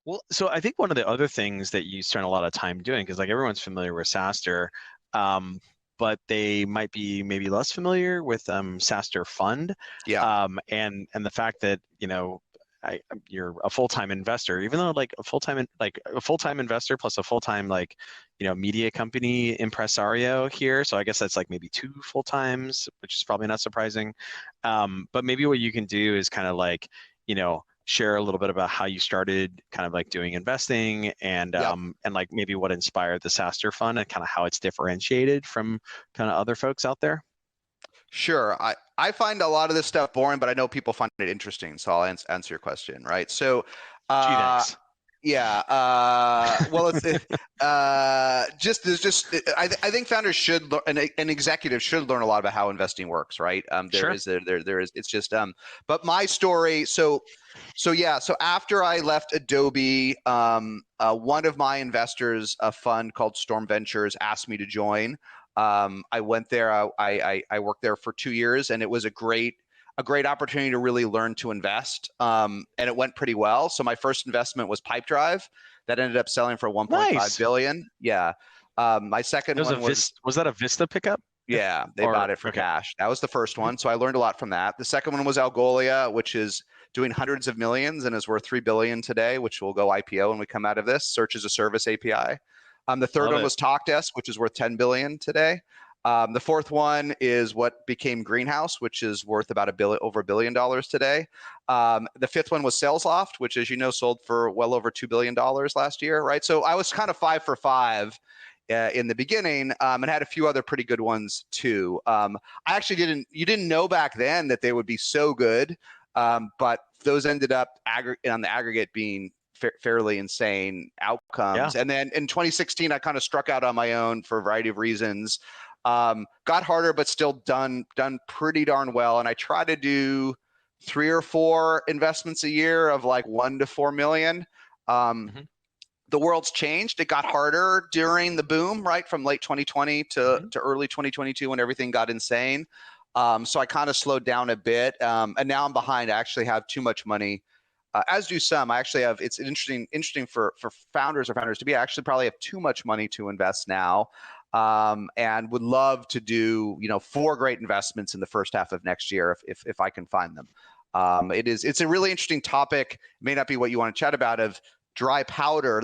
Well, so I think one of the other things that you spend a lot of time doing, because like everyone's familiar with SaaStr, but they might be maybe less familiar with SaaStr Fund, Yeah. and the fact that you're a full-time investor, even though like a full-time investor plus a full-time media company impresario here. So I guess that's like maybe two full times, which is probably not surprising. But maybe what you can do is kind of like share a little bit about how you started kind of like doing investing Yep. and like maybe what inspired the SaaStr Fund and kind of how it's differentiated from kind of other folks out there. Sure. I find a lot of this stuff boring, but I know people find it interesting, so I'll answer your question, right? So, Gee, uh, thanks. yeah. Well, I think founders should learn, and executives should learn a lot about how investing works, right? Sure. There is. It's just But my story. So after I left Adobe, one of my investors, a fund called Storm Ventures, asked me to join. I went there. I worked there for 2 years, and it was a great opportunity to really learn to invest. And it went pretty well. So my first investment was Pipedrive, that ended up selling for 1.5 Nice. billion. Yeah. My second one was that a Vista pickup? Yeah, they bought it for cash. That was the first one. So I learned a lot from that. The second one was Algolia, which is doing hundreds of millions and is worth 3 billion today, which will go IPO when we come out of this. Search as a service API. The third one was TalkDesk, which is worth 10 billion today. The fourth one is what became Greenhouse, which is worth about over $1 billion today. The fifth one was SalesLoft, which, as you know, sold for well over $2 billion last year, right? So I was kind of 5 for 5 in the beginning, and had a few other pretty good ones too. I actually you didn't know back then that they would be so good, but those ended up on the aggregate being fairly insane outcomes. Yeah. And then in 2016, I kind of struck out on my own for a variety of reasons. Got harder, but still done pretty darn well. And I try to do 3 or 4 investments a year of like 1 to 4 million. The world's changed. It got harder during the boom, right? From late 2020 to early 2022 when everything got insane. So I kind of slowed down a bit. And now I'm behind. I actually have too much money. As do some. I actually have. It's interesting for founders to be. I actually probably have too much money to invest now, and would love to do 4 great investments in the first half of next year if I can find them. It's a really interesting topic. It may not be what you want to chat about of dry powder.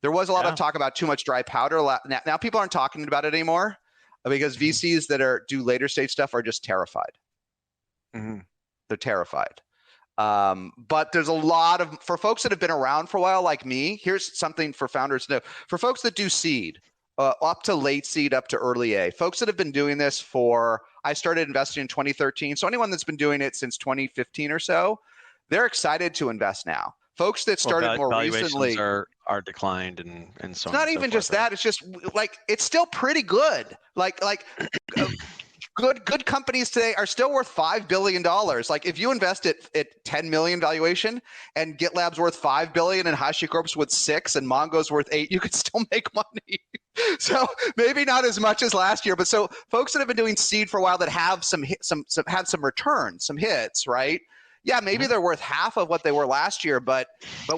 There was a lot of talk about too much dry powder. Now people aren't talking about it anymore because VCs that do later stage stuff are just terrified. They're terrified. But there's a lot for folks that have been around for a while, like me. Here's something for founders to know. For folks that do seed, up to late seed, up to early A, folks that have been doing this I started investing in 2013. So anyone that's been doing it since 2015 or so, they're excited to invest now. Folks that started more recently are declined and so on. It's not even just that. It's just like it's still pretty good. Like good companies today are still worth $5 billion. Like if you invest at 10 million valuation and GitLab's worth 5 billion and HashiCorp's worth 6 and Mongo's worth 8, you could still make money. So maybe not as much as last year, but so folks that have been doing seed for a while that have had some returns, some hits, right? Yeah, maybe they're worth half of what they were last year, but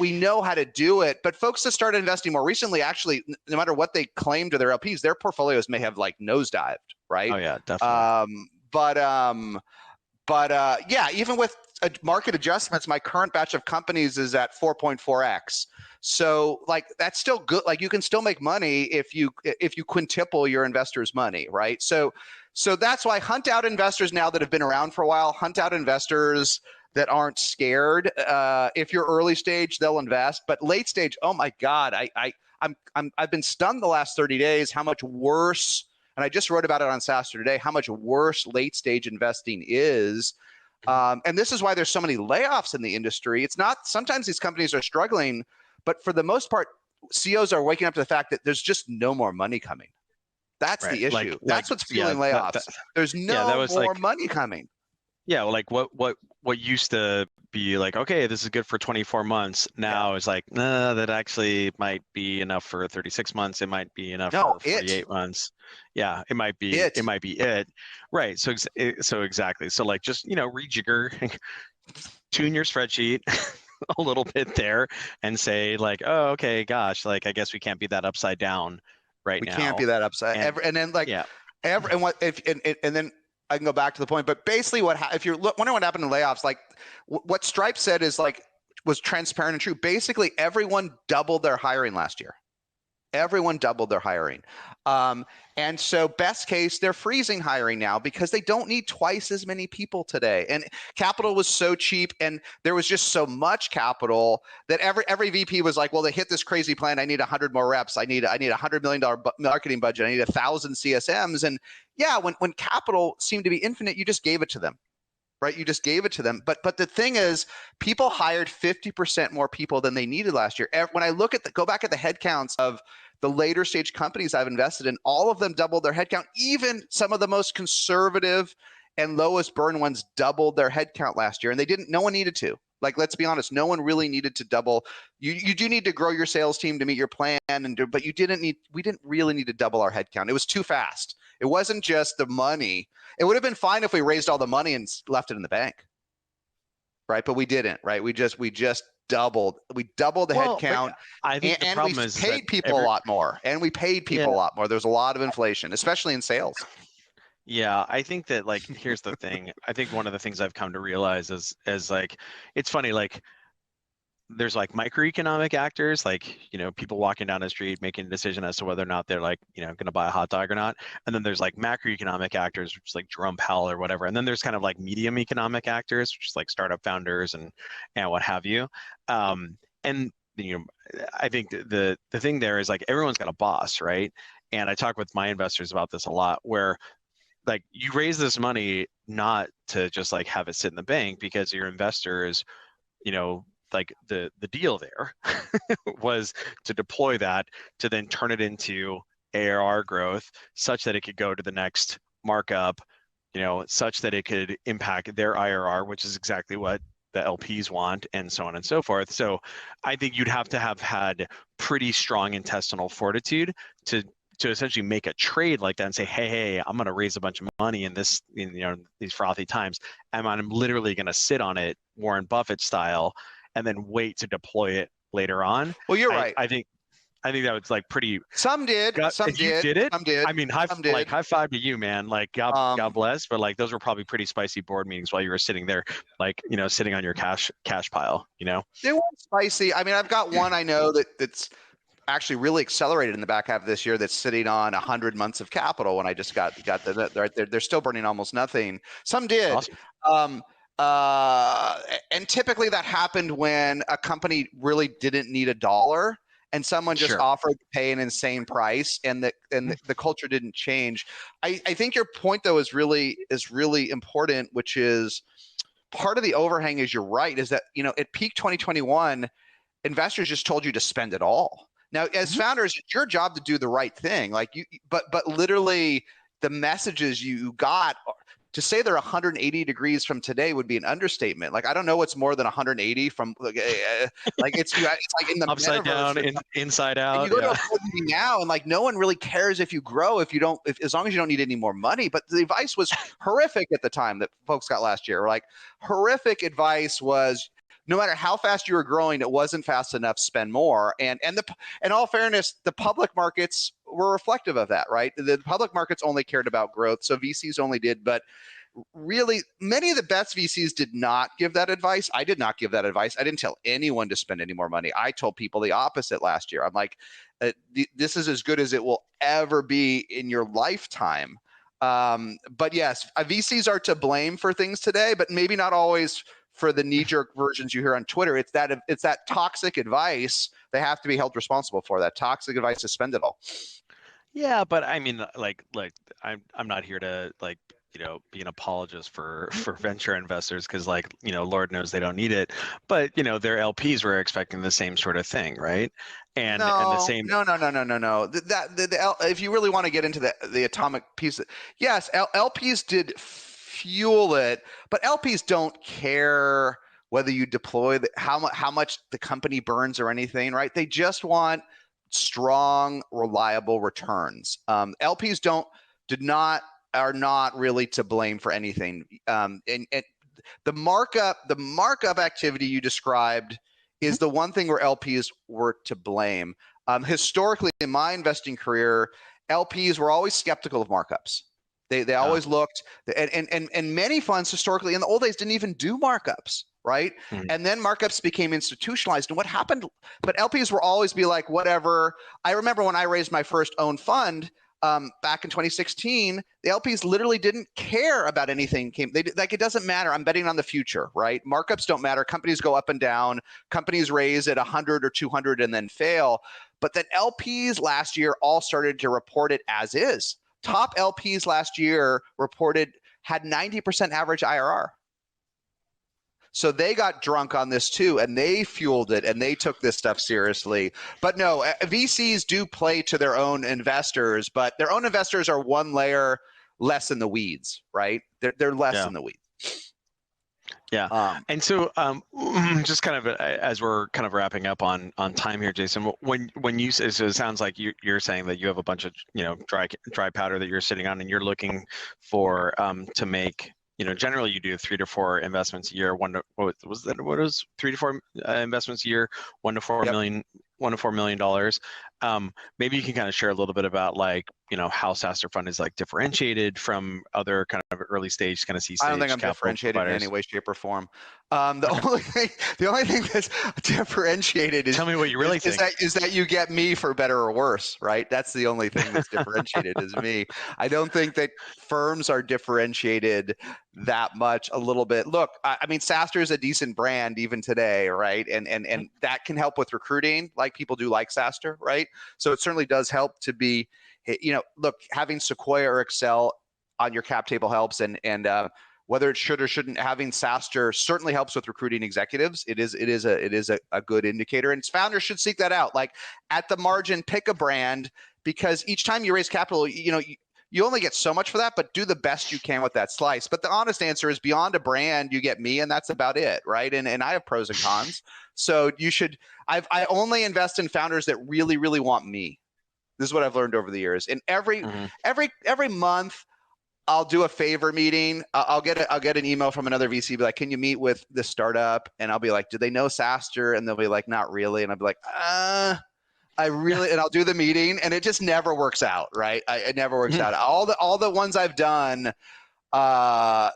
we know how to do it. But folks that started investing more recently, actually, no matter what they claim to their LPs, their portfolios may have like nosedived, right? Oh yeah, definitely. Yeah, even with market adjustments, my current batch of companies is at 4.4x. So like that's still good. Like you can still make money if you quintuple your investors' money, right? So that's why hunt out investors now that have been around for a while. Hunt out investors that aren't scared. If you're early stage, they'll invest. But late stage, oh my God, I've been stunned the last 30 days how much worse. And I just wrote about it on SaaStr today, how much worse late stage investing is. And this is why there's so many layoffs in the industry. It's not, sometimes these companies are struggling, but for the most part, CEOs are waking up to the fact that there's just no more money coming. That's the issue. That's what's fueling layoffs. There's no more money coming. Yeah, like what used to be like, okay, this is good for 24 months. Now it's like, nah, that actually might be enough for 36 months. It might be enough for 48 months. Yeah, it might be it. Right. So exactly. So like just, rejigger, tune your spreadsheet, a little bit there and say like, oh, okay, gosh, like I guess we can't be that upside down right We can't be now. that upset. And And then like yeah, and what if and then I can go back to the point, but basically if you're wondering what happened in layoffs, like what Stripe said is like was transparent and true. Basically, everyone doubled their hiring last year. Everyone doubled their hiring. And so best case, they're freezing hiring now because they don't need twice as many people today. And capital was so cheap and there was just so much capital that every VP was like, well, they hit this crazy plan. I need 100 more reps. I need a $100 million marketing budget. I need 1,000 CSMs. And yeah, when capital seemed to be infinite, you just gave it to them. Right, you just gave it to them. But the thing is, people hired 50% more people than they needed last year. When I go back at the headcounts of the later stage companies I've invested in, all of them doubled their headcount. Even some of the most conservative and lowest burn ones doubled their headcount last year, and no one needed to. Like, let's be honest, no one really needed to double. You do need to grow your sales team to meet your plan, but we didn't really need to double our headcount. It was too fast. It wasn't just the money. It would have been fine if we raised all the money and left it in the bank, right? But we didn't, right? We just doubled. We doubled the headcount, I think the problem is paid people a lot more. And we paid people a lot more. There's a lot of inflation, especially in sales. Yeah, I think that like here's the thing. I think one of the things I've come to realize is like it's funny, like there's like microeconomic actors, like, you know, people walking down the street making a decision as to whether or not they're like, you know, going to buy a hot dog or not. And then there's like macroeconomic actors, which is like Jerome Powell or whatever. And then there's kind of like medium economic actors, which is like startup founders and what have you. And you know, I think the thing there is like everyone's got a boss, right? And I talk with my investors about this a lot, where like you raise this money not to just like have it sit in the bank because your investors, you know, like the deal there was to deploy that to then turn it into ARR growth such that it could go to the next markup, you know, such that it could impact their IRR, which is exactly what the LPs want, and so on and so forth. So I think you'd have to have had pretty strong intestinal fortitude to essentially make a trade like that and say, hey, I'm going to raise a bunch of money in this, in, you know, these frothy times, and I'm literally going to sit on it, Warren Buffett style, and then wait to deploy it later on. Well, you're right. I think that was like pretty. Some did. Some if did. You did it. Some did. I mean, high five to you, man. Like God bless. But like those were probably pretty spicy board meetings while you were sitting there, like, you know, sitting on your cash pile. You know, they were spicy. I mean, I've got one I know that's actually really accelerated in the back half of this year that's sitting on 100 months of capital when I just got right there. They're still burning almost nothing. Some did. Awesome. And typically that happened when a company really didn't need $1 and someone just offered to pay an insane price and the culture didn't change. I think your point though is really important, which is part of the overhang is you're right, is that, you know, at peak 2021, investors just told you to spend it all. Now, as founders, it's your job to do the right thing. Like but literally the messages you got, to say they're 180 degrees from today would be an understatement. Like, I don't know what's more than 180 from like it's like in the upside down, inside out. And you go to a board meeting now, and like no one really cares if you grow, as long as you don't need any more money. But the advice was horrific at the time that folks got last year. Like, horrific advice was, no matter how fast you were growing, it wasn't fast enough, spend more. And in all fairness, the public markets were reflective of that, right? The public markets only cared about growth, so VCs only did. But really, many of the best VCs did not give that advice. I did not give that advice. I didn't tell anyone to spend any more money. I told people the opposite last year. I'm like, this is as good as it will ever be in your lifetime. But yes, VCs are to blame for things today, but maybe not always for the knee-jerk versions you hear on Twitter. It's that toxic advice they have to be held responsible for. That toxic advice to spend it all. Yeah, but I mean, like I'm not here to like, you know, be an apologist for venture investors, because like, you know, Lord knows they don't need it, but you know, their LPs were expecting the same sort of thing, right? And the same. No. If you really want to get into the atomic piece, yes, LPs did fuel it, but LPs don't care whether you deploy how much the company burns or anything, right? They just want strong, reliable returns. LPs are not really to blame for anything. And the markup activity you described is the one thing where LPs were to blame. Historically, in my investing career, LPs were always skeptical of markups. They always looked, and many funds historically in the old days didn't even do markups, right? And then markups became institutionalized. And what happened? But LPs were always be like, whatever. I remember when I raised my first own fund back in 2016, the LPs literally didn't care about anything. Like, it doesn't matter. I'm betting on the future, right? Markups don't matter. Companies go up and down. Companies raise at 100 or 200 and then fail. But then LPs last year all started to report it as is. Top LPs last year had 90% average IRR. So they got drunk on this too, and they fueled it, and they took this stuff seriously. But no, VCs do play to their own investors, but their own investors are one layer less in the weeds, right? They're less in the weeds. Yeah. And so just kind of as we're kind of wrapping up on time here, Jason, when you say, so it sounds like you're saying that you have a bunch of, dry powder that you're sitting on, and you're looking for to make, generally you do 3 to 4 investments a year. What was 3 to 4 investments a year, $1 to 4 million, $1 to $4 million. Maybe you can kind of share a little bit about how SaaStr Fund is differentiated from other kind of early stage kind of C stage. I don't think I'm differentiated providers. In any way, shape, or form. The only thing that's differentiated is, tell me what you really think. Is that you get me for better or worse, right? That's the only thing that's differentiated is me. I don't think that firms are differentiated that much. A little bit. Look, I mean, SaaStr is a decent brand even today, right? And that can help with recruiting, like people do like SaaStr, right? So it certainly does help to be, look, having Sequoia or Excel on your cap table helps, and whether it should or shouldn't, having SaaStr certainly helps with recruiting executives. It is a good indicator, and founders should seek that out. Like, at the margin, pick a brand, because each time you raise capital, you only get so much for that, but do the best you can with that slice. But the honest answer is, beyond a brand, you get me, and that's about it, right? And I have pros and cons. So you should. I only invest in founders that really, really want me. This is what I've learned over the years. And every month, I'll do a favor meeting. I'll get an email from another VC, be like, "Can you meet with this startup?" And I'll be like, "Do they know SaaStr?" And they'll be like, "Not really." And I'll be like, I really, and I'll do the meeting, and it just never works out, right? It never works out. All the ones I've done have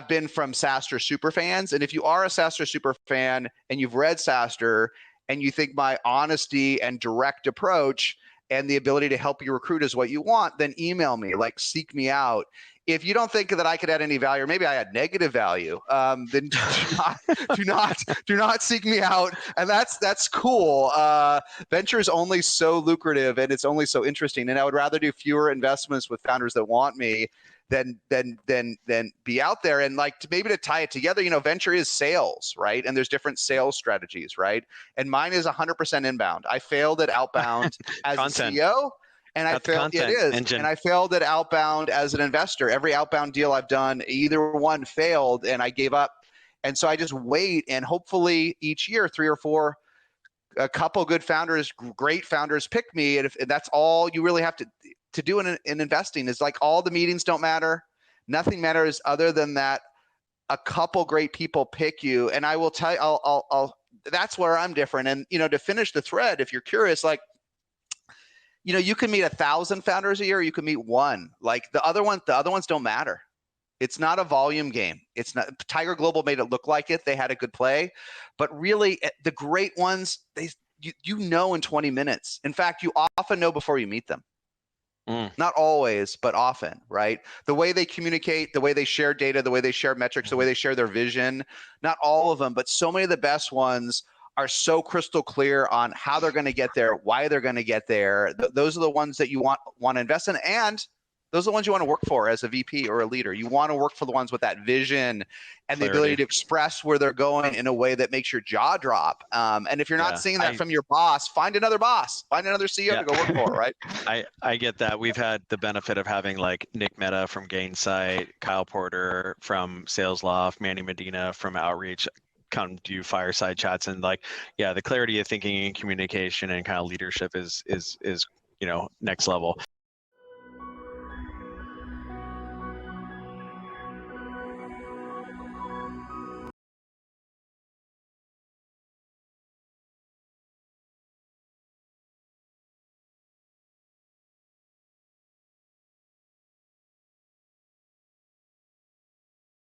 been from SaaStr super fans. And if you are a SaaStr super fan and you've read SaaStr and you think my honesty and direct approach and the ability to help you recruit is what you want, then email me, seek me out. If you don't think that I could add any value, or maybe I add negative value, then do not seek me out. And that's cool. Venture is only so lucrative, and it's only so interesting. And I would rather do fewer investments with founders that want me than be out there. And maybe to tie it together, venture is sales, right? And there's different sales strategies, right? And mine is 100% inbound. I failed at outbound as a CEO. And I failed. It is, engine. And I failed at outbound as an investor. Every outbound deal I've done, either one failed, and I gave up. And so I just wait, and hopefully each year, 3 or 4, a couple good founders, great founders, pick me. And that's all you really have to do in investing, is all the meetings don't matter. Nothing matters other than that a couple great people pick you. And I will tell you, I'll that's where I'm different. And to finish the thread, if you're curious, you can meet 1,000 founders a year, or you can meet one. The other ones don't matter. It's not a volume game. It's not. Tiger Global made it look like it. They had a good play, but really the great ones, you know in 20 minutes. In fact, you often know before you meet them. Not always, but often, right? The way they communicate, the way they share data, the way they share metrics, the way they share their vision. Not all of them, but so many of the best ones are so crystal clear on how they're going to get there, why they're going to get there. Those are the ones that you want to invest in, and those are the ones you want to work for as a VP or a leader. You want to work for the ones with that vision and the ability to express where they're going in a way that makes your jaw drop. And if you're not seeing that from your boss, find another boss, find another CEO to go work for, right? I get that. We've had the benefit of having Nick Mehta from Gainsight, Kyle Porter from SalesLoft, Manny Medina from Outreach come do fireside chats, and the clarity of thinking and communication and kind of leadership is next level.